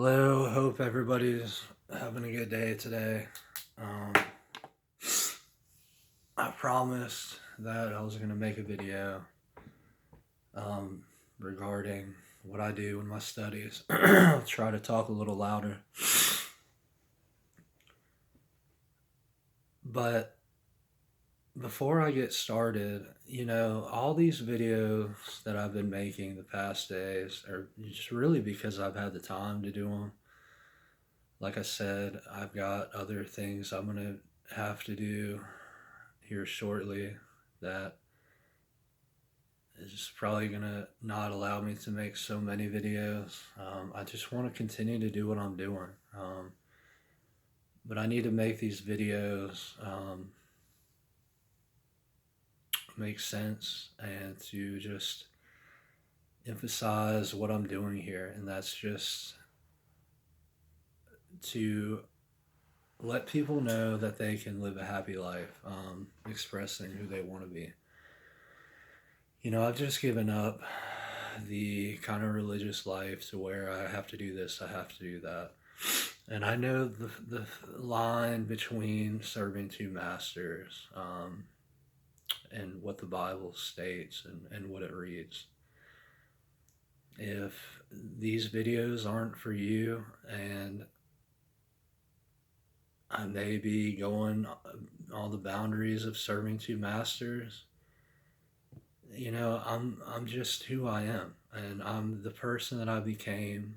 Hello, hope everybody's having a good day today. Um, I promised that I was going to make a video um, regarding what I do in my studies. I'll try to talk a little louder. But before I get started, all these videos that I've been making the past days are just really because I've had the time to do them. Like I said, I've got other things I'm going to have to do here shortly that is probably gonna not allow me to make so many videos. I just want to continue to do what I'm doing, but I need to make these videos make sense and to just emphasize what I'm doing here, and that's just to let people know that they can live a happy life, expressing who they want to be. I've just given up the kind of religious life to where I have to do this, I have to do that. And I know the line between serving two masters and what the Bible states and what it reads. If these videos aren't for you and I may be going all the boundaries of serving two masters, I'm just who I am, and I'm the person that I became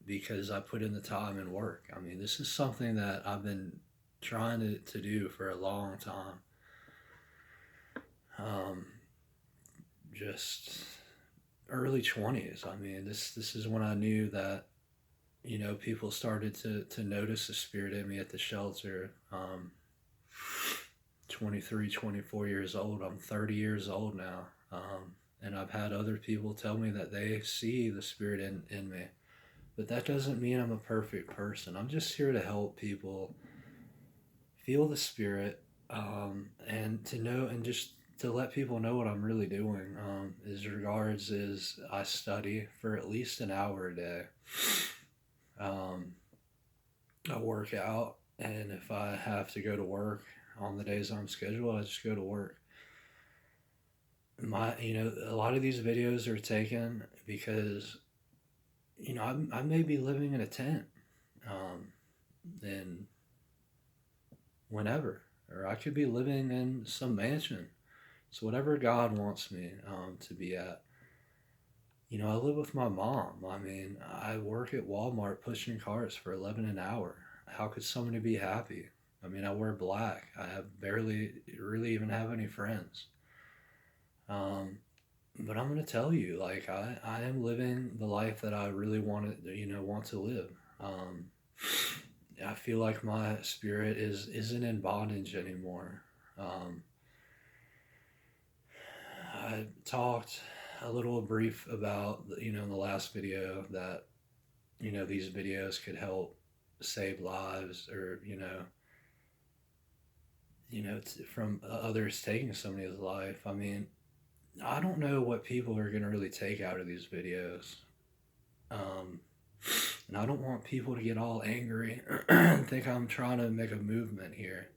because I put in the time and work. I mean, this is something that I've been trying to do for a long time. Um, just early 20s. I mean, this is when I knew that people started to notice the spirit in me at the shelter. 23, 24 years old. I'm 30 years old now. And I've had other people tell me that they see the spirit in me. But that doesn't mean I'm a perfect person. I'm just here to help people feel the spirit, and to know and just to let people know what I'm really doing. As regards is I study for at least an hour a day. Um, I work out, and if I have to go to work on the days I'm scheduled, I just go to work. A lot of these videos are taken because I may be living in a tent, um, and whenever, or I could be living in some mansion. It's whatever God wants me to be at. I live with my mom. I mean, I work at Walmart pushing carts for 11 an hour. How could somebody be happy? I mean, I wear black. I have barely really even have any friends. Um, but I'm gonna tell you, like I am living the life that I really want to live. Um, I feel like my spirit isn't in bondage anymore. Um, I talked a little brief about in the last video that these videos could help save lives, or from others taking somebody's life. I mean, I don't know what people are going to really take out of these videos. Um, and I don't want people to get all angry and think I'm trying to make a movement here.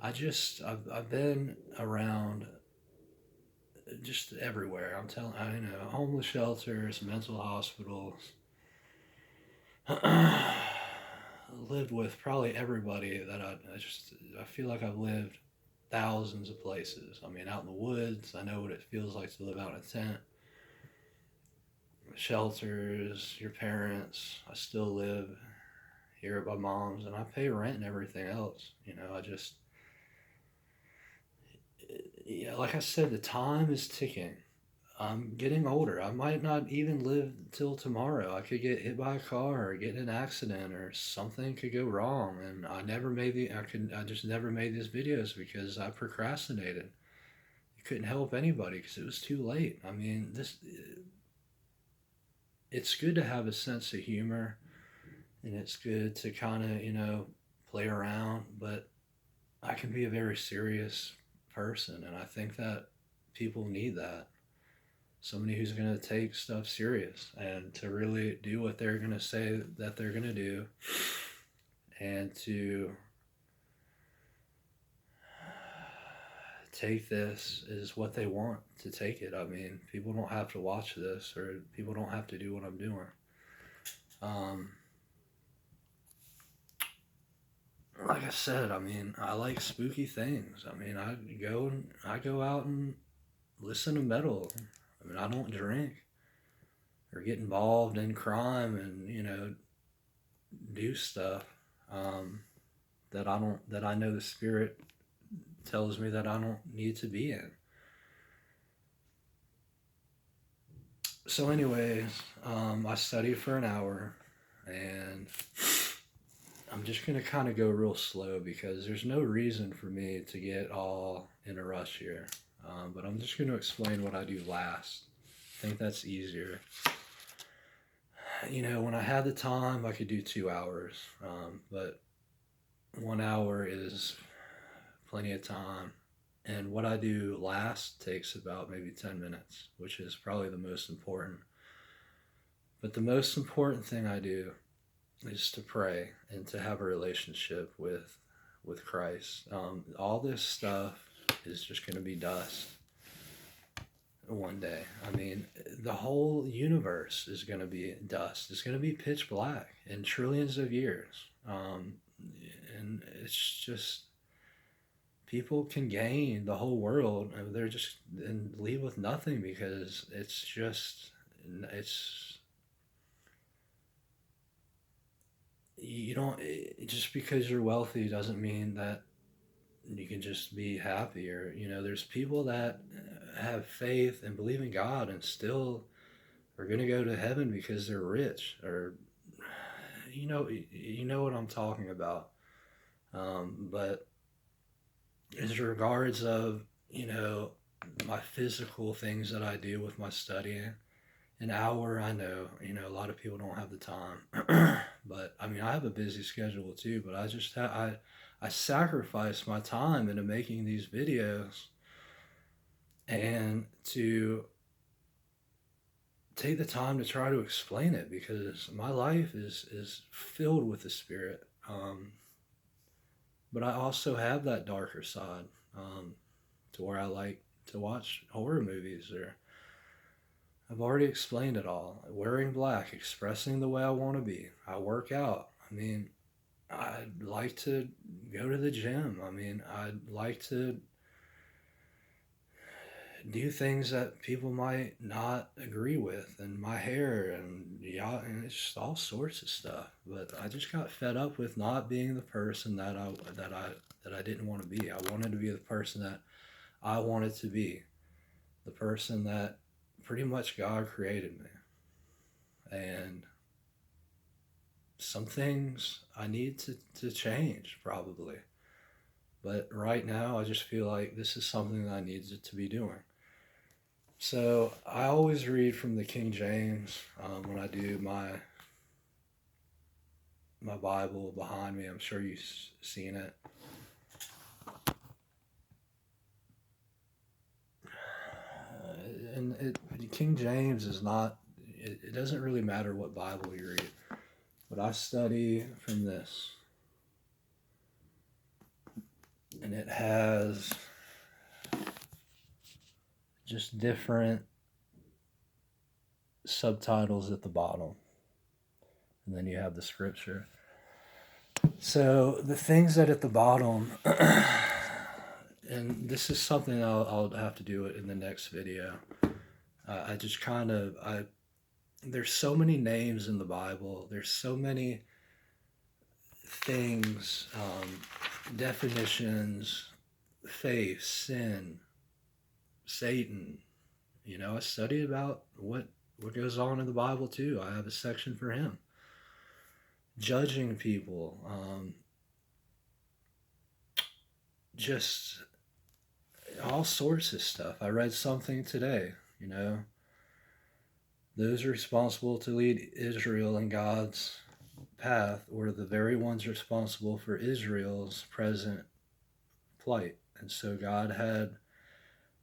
I've been around just everywhere. I'm telling homeless shelters, mental hospitals. Lived with probably everybody that I feel like I've lived thousands of places. I mean, out in the woods, I know what it feels like to live out in a tent. Shelters, your parents. I still live here at my mom's, and I pay rent and everything else. I just, yeah, like I said, the time is ticking. I'm getting older. I might not even live till tomorrow. I could get hit by a car or get in an accident, or something could go wrong, and I just never made these videos because I procrastinated. It couldn't help anybody because it was too late. I mean, this it's good to have a sense of humor, and it's good to kind of, play around, but I can be a very serious person, and I think that people need that. somebody who's going to take stuff serious and to really do what they're going to say that they're going to do, and to take this is what they want to take it. I mean, people don't have to watch this, or people don't have to do what I'm doing. Like I said, I mean, I like spooky things. I mean, I go out and listen to metal. I mean, I don't drink or get involved in crime and, do stuff that I know the Spirit tells me that I don't need to be in. So, anyways, I studied for an hour, and I'm just going to kind of go real slow because there's no reason for me to get all in a rush here. But I'm just going to explain what I do last. I think that's easier. When I had the time, I could do 2 hours. But 1 hour is plenty of time. And what I do last takes about maybe 10 minutes, which is probably the most important. But the most important thing I do is to pray and to have a relationship with Christ. All this stuff is just going to be dust one day. I mean, the whole universe is going to be dust. It's going to be pitch black in trillions of years. And it's just, people can gain the whole world and they're just and leave with nothing because it's you don't, just because you're wealthy doesn't mean that you can just be happy. Or there's people that have faith and believe in God and still are going to go to heaven because they're rich, or you know what I'm talking about. But as regards of my physical things that I do with my studying, an hour, I know, a lot of people don't have the time. But I mean, I have a busy schedule too, but I sacrifice my time into making these videos and to take the time to try to explain it, because my life is filled with the Spirit. But I also have that darker side, to where I like to watch horror movies, or I've already explained it all. Wearing black, expressing the way I want to be. I work out. I mean, I'd like to go to the gym. I mean, I'd like to do things that people might not agree with, and my hair, and yeah, and it's just all sorts of stuff. But I just got fed up with not being the person that I didn't want to be. I wanted to be the person that I wanted to be, the person that pretty much God created me. And some things I need to change, probably. But right now, I just feel like this is something that I need to be doing. So I always read from the King James when I do my Bible behind me. I'm sure you've seen it. King James is not, it doesn't really matter what Bible you read, but I study from this. And it has just different subtitles at the bottom. And then you have the scripture. So the things that at the bottom, and this is something I'll have to do it in the next video. I just there's so many names in the Bible. There's so many things, definitions, faith, sin, Satan. I studied about what goes on in the Bible too. I have a section for him. Judging people, just all sorts of stuff. I read something today, those responsible to lead Israel in God's path were the very ones responsible for Israel's present plight. And so God had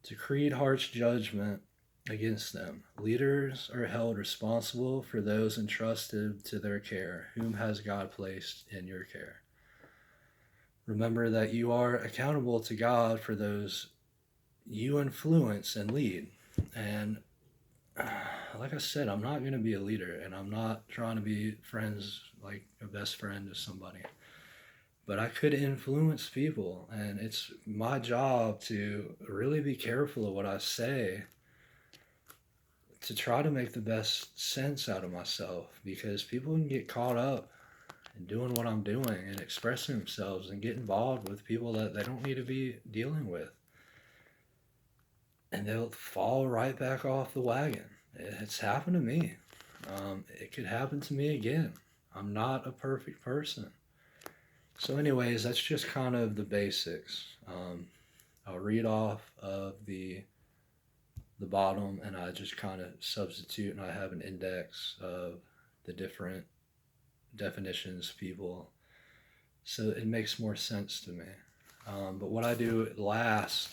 decreed harsh judgment against them. Leaders are held responsible for those entrusted to their care. Whom has God placed in your care? Remember that you are accountable to God for those you influence and lead. And like I said, I'm not going to be a leader, and I'm not trying to be friends, like a best friend of somebody. But I could influence people, and it's my job to really be careful of what I say to try to make the best sense out of myself, because people can get caught up in doing what I'm doing and expressing themselves and get involved with people that they don't need to be dealing with. And they'll fall right back off the wagon. It's happened to me. It could happen to me again. I'm not a perfect person. So, anyways, that's just kind of the basics. I'll read off of the bottom, and I just kind of substitute, and I have an index of the different definitions people, so it makes more sense to me. But what I do last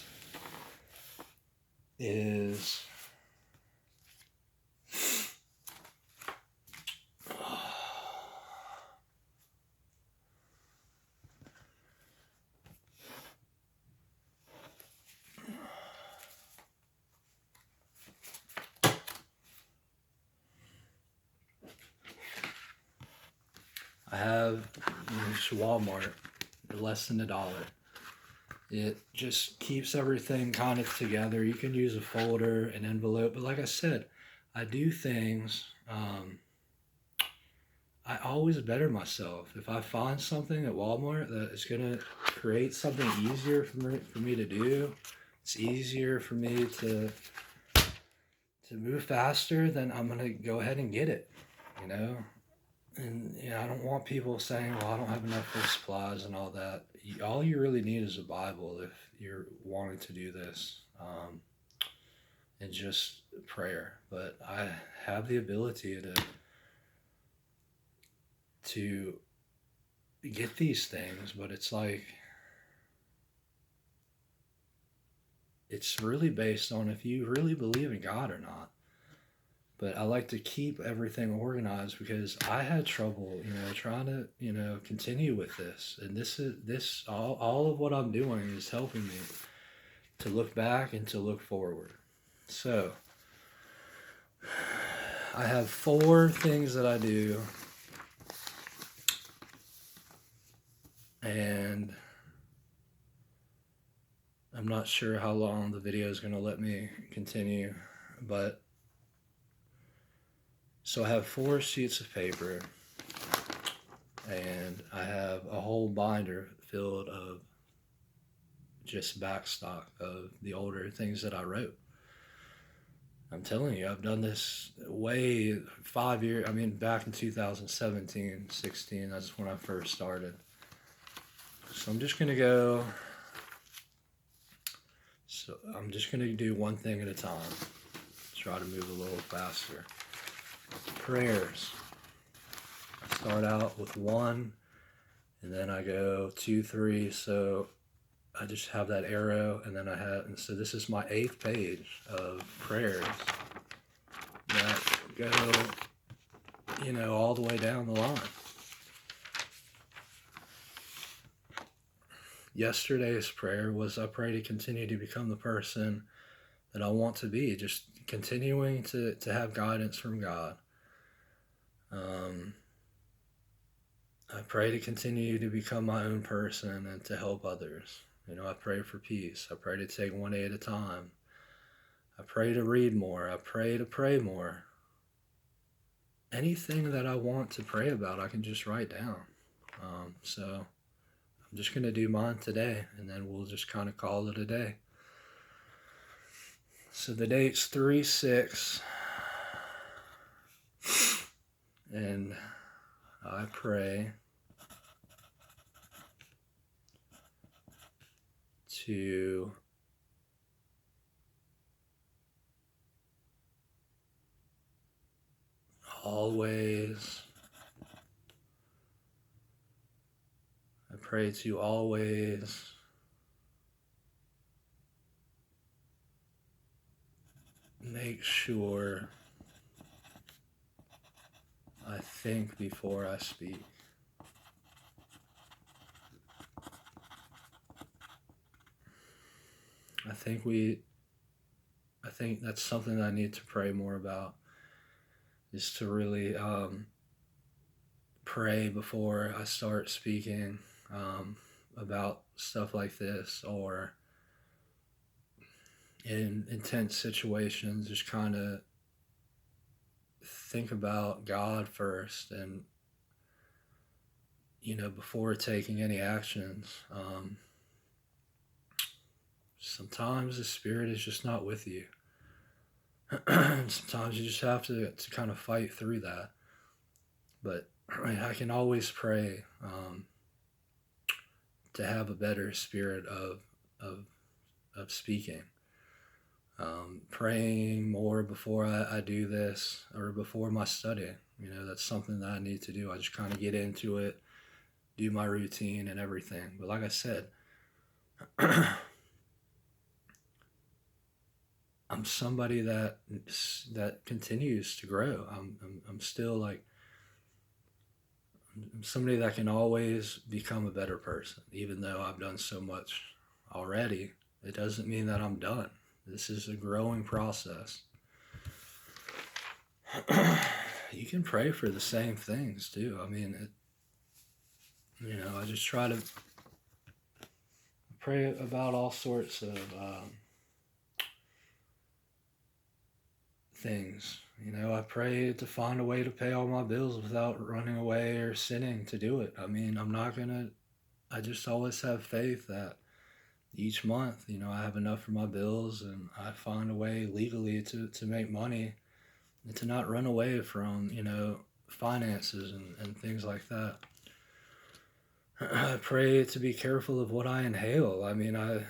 is I have this Walmart, less than $1. It just keeps everything kind of together. You can use a folder, an envelope, but like I said, I do things. I always better myself. If I find something at Walmart that is gonna create something easier for me to do, it's easier for me to move faster, then I'm gonna go ahead and get it. You know, and I don't want people saying, "Well, I don't have enough for supplies and all that." All you really need is a Bible if you're wanting to do this, and just prayer. But I have the ability to get these things, but it's like it's really based on if you really believe in God or not. But I like to keep everything organized because I had trouble, trying to, continue with this. And all of what I'm doing is helping me to look back and to look forward. So, I have 4 things that I do, and I'm not sure how long the video is going to let me continue, but so I have 4 sheets of paper, and I have a whole binder filled of just backstock of the older things that I wrote. I'm telling you, I've done this way 5 years. I mean, back in 2017, 16, that's when I first started. So I'm just going to go. So I'm just going to do one thing at a time. Try to move a little faster. Prayers. I start out with 1, and then I go 2, 3. So I just have that arrow, and then and so this is my 8th page of prayers that go, all the way down the line. Yesterday's prayer was, I pray to continue to become the person that I want to be, just continuing to have guidance from God. I pray to continue to become my own person and to help others. I pray for peace. I pray to take one day at a time. I pray to read more. I pray to pray more. Anything that I want to pray about, I can just write down. So I'm just going to do mine today, and then we'll just kind of call it a day. So the date's 3/6, and I pray to always, I pray to always make sure I think before I speak. I think we I think that's something that I need to pray more about, is to really pray before I start speaking about stuff like this, or in intense situations, just kind of think about God first, and before taking any actions. Sometimes the Spirit is just not with you. Sometimes you just have to kind of fight through that. But I can always pray to have a better spirit of, of speaking. Praying more before I do this, or before my study. That's something that I need to do. I just kind of get into it, do my routine and everything. But like I said, I'm somebody that continues to grow. I'm still like, I'm somebody that can always become a better person, even though I've done so much already. It doesn't mean that I'm done. This is a growing process. You can pray for the same things too. I mean, I just try to pray about all sorts of things. I pray to find a way to pay all my bills without running away or sinning to do it. I mean, I just always have faith that each month, I have enough for my bills, and I find a way legally to make money and to not run away from, finances and things like that. I pray to be careful of what I inhale. I mean, I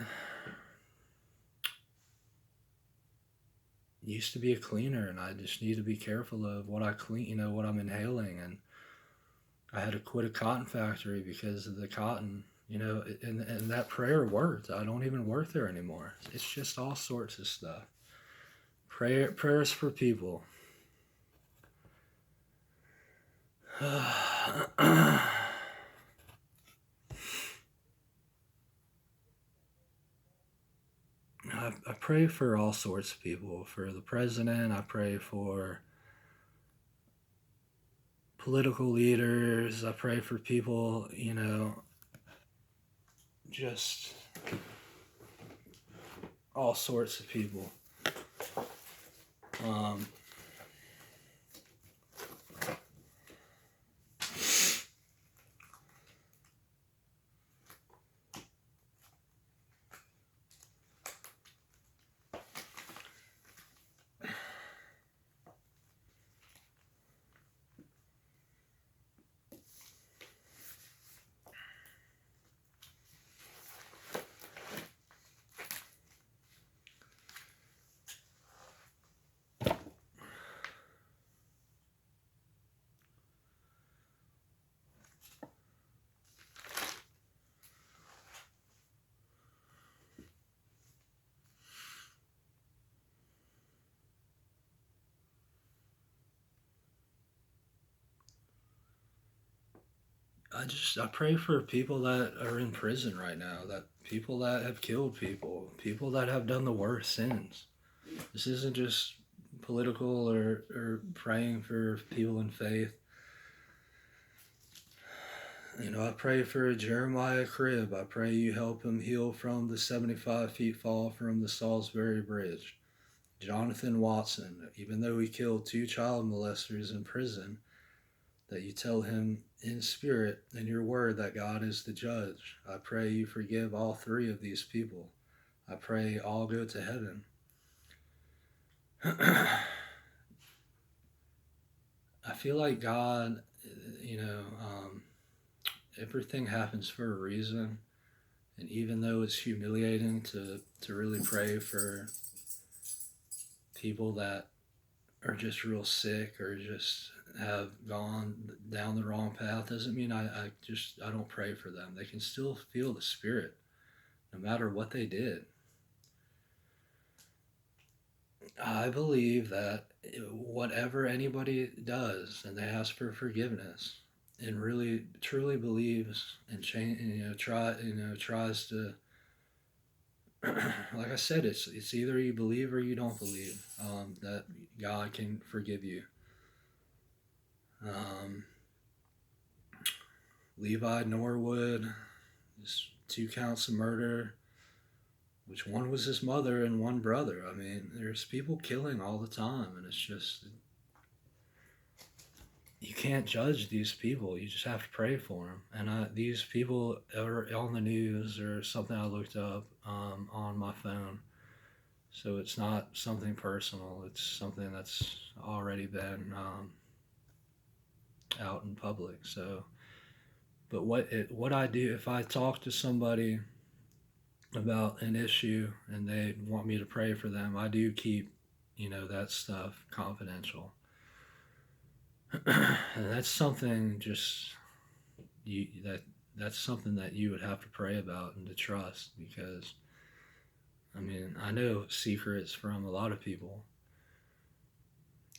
used to be a cleaner, and I just need to be careful of what I clean, what I'm inhaling. And I had to quit a cotton factory because of the cotton, and that prayer worked. I don't even work there anymore. It's just all sorts of stuff. Prayers for people. I pray for all sorts of people. For the president, I pray for political leaders. I pray for people, just all sorts of people. Um, I pray for people that are in prison right now, that people that have killed people that have done the worst sins. This isn't just political or praying for people in faith. I pray for Jeremiah Cribb. I pray you help him heal from the 75 feet fall from the Salisbury Bridge. Jonathan Watson, even though he killed 2 child molesters in prison, that you tell him in spirit in your word that God is the judge. I pray you forgive all 3 of these people. I pray all go to heaven. I feel like God, everything happens for a reason. And even though it's humiliating to really pray for people that are just real sick or just have gone down the wrong path, doesn't mean I don't pray for them. They can still feel the Spirit no matter what they did. I believe that whatever anybody does and they ask for forgiveness and really truly believes and change, tries to, like I said, it's either you believe or you don't believe that God can forgive you. Um, Levi Norwood, just 2 counts of murder, which one was his mother and one brother. I mean, there's people killing all the time, and it's just you can't judge these people. You just have to pray for them. And these people are on the news or something I looked up on my phone. So it's not something personal. It's something that's already been out in public. So, but what I do if I talk to somebody about an issue and they want me to pray for them, I do keep that stuff confidential. And that's something just you that that's something that you would have to pray about and to trust because I mean I know secrets from a lot of people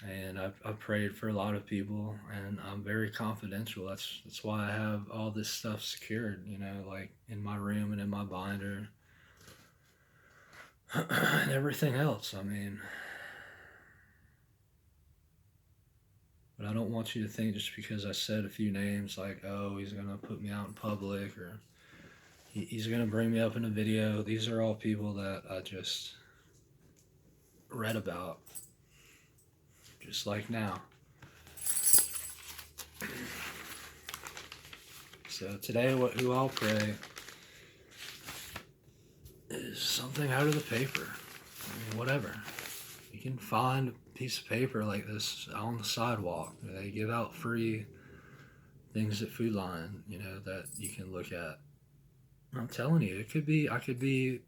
and I've prayed for a lot of people and I'm very confidential. That's why I have all this stuff secured, like in my room and in my binder and everything else. I mean, but I don't want you to think just because I said a few names like, oh, he's gonna put me out in public or he's gonna bring me up in a video. These are all people that I just read about, just like now. So today, who I'll pray is something out of the paper. I mean, whatever. You can find a piece of paper like this on the sidewalk. They give out free things at Food Line, that you can look at. I'm telling you, I could be,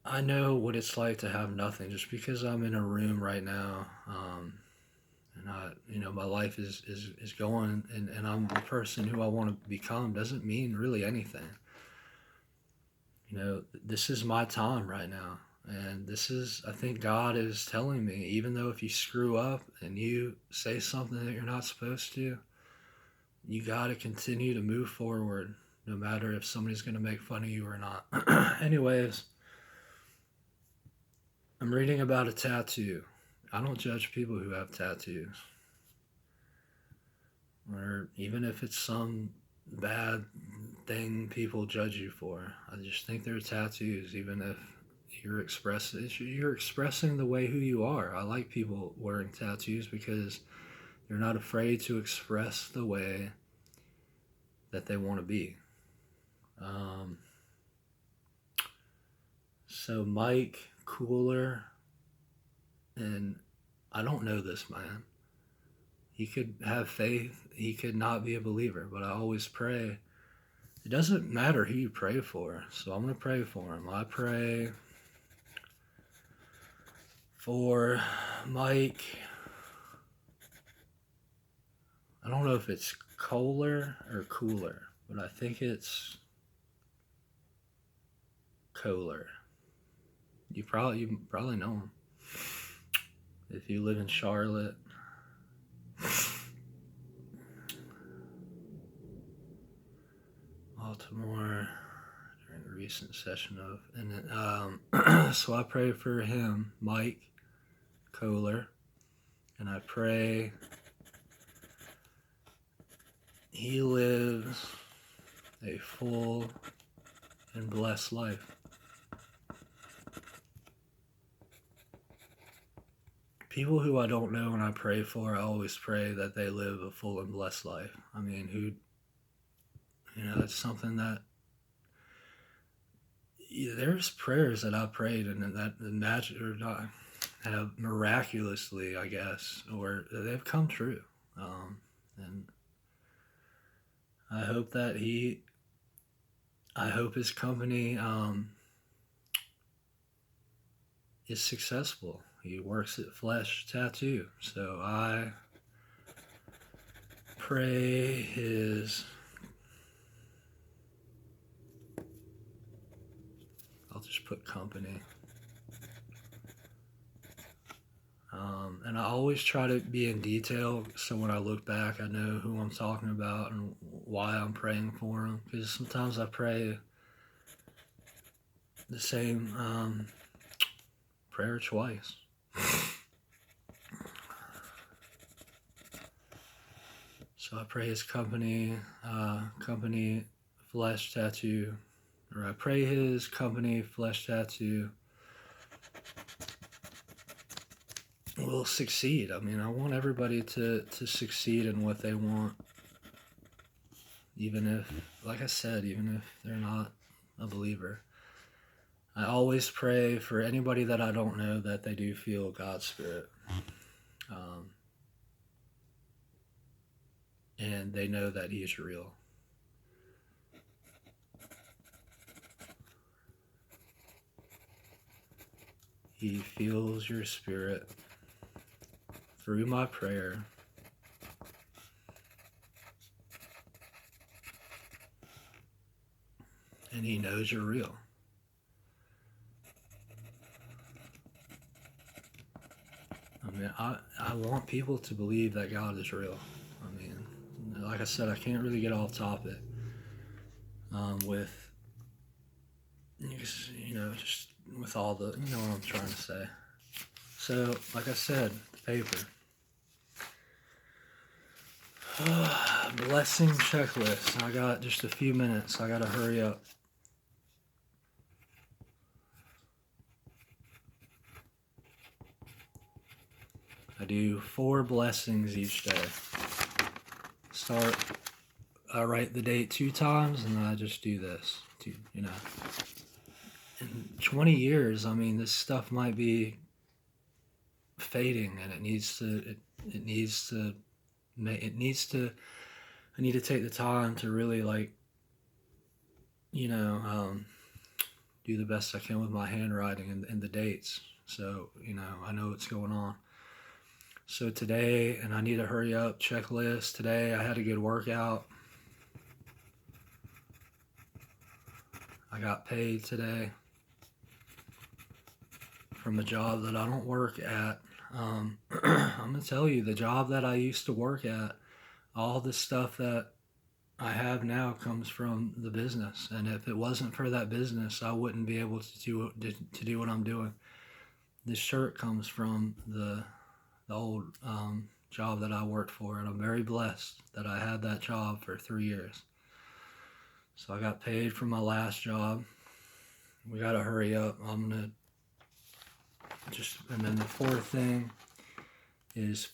I know what it's like to have nothing just because I'm in a room right now. And my life is going and I'm the person who I want to become doesn't mean really anything. This is my time right now. And I think God is telling me, even though if you screw up and you say something that you're not supposed to, you got to continue to move forward, no matter if somebody's going to make fun of you or not. Anyways, I'm reading about a tattoo. I don't judge people who have tattoos. Or even if it's some bad thing people judge you for. I just think they're tattoos, even if you're expressing the way who you are. I like people wearing tattoos because they're not afraid to express the way that they want to be. So Mike Cooler, and I don't know this man. He could have faith. He could not be a believer, but I always pray. It doesn't matter who you pray for, so I'm going to pray for him. I pray for Mike. I don't know if it's Kohler or Cooler, but I think it's Kohler. You probably know him if you live in Charlotte. Baltimore during a recent session of, and then, so I pray for him, Mike Kohler, and I pray he lives a full and blessed life. People who I don't know and I pray for, I always pray that they live a full and blessed life. I mean, that's something that there's prayers that I prayed and that the magic or not have miraculously, I guess, or they've come true. And I hope his company is successful. He works at Flesh Tattoo, so I pray I'll just put company. And I always try to be in detail so when I look back, I know who I'm talking about and why I'm praying for them. Because sometimes I pray the same prayer twice. So I pray his company flesh tattoo, or I pray his company flesh tattoo will succeed. I mean, I want everybody to succeed in what they want, even if, like I said, even if they're not a believer. I always pray for anybody that I don't know that they do feel God's Spirit. And they know that he is real. He feels your spirit through my prayer. And he knows you're real. I mean, I want people to believe that God is real. I mean, like I said, I can't really get off topic with, just with all the, you know what I'm trying to say. So, like I said, the paper. Blessing checklist. I got just a few minutes. I got to hurry up. I do 4 blessings each day. I write the date 2 times, and then I just do this. In 20 years, I mean, this stuff might be fading, and I need to take the time to really, do the best I can with my handwriting and the dates. So, I know what's going on. So today, and I need to hurry up, checklist. Today I had a good workout. I got paid today from a job that I don't work at. I'm going to tell you, the job that I used to work at, all the stuff that I have now comes from the business. And if it wasn't for that business, I wouldn't be able to do what I'm doing. This shirt comes from the old job that I worked for, and I'm very blessed that I had that job for 3 years. So I got paid for my last job. We got to hurry up. And then the 4th thing is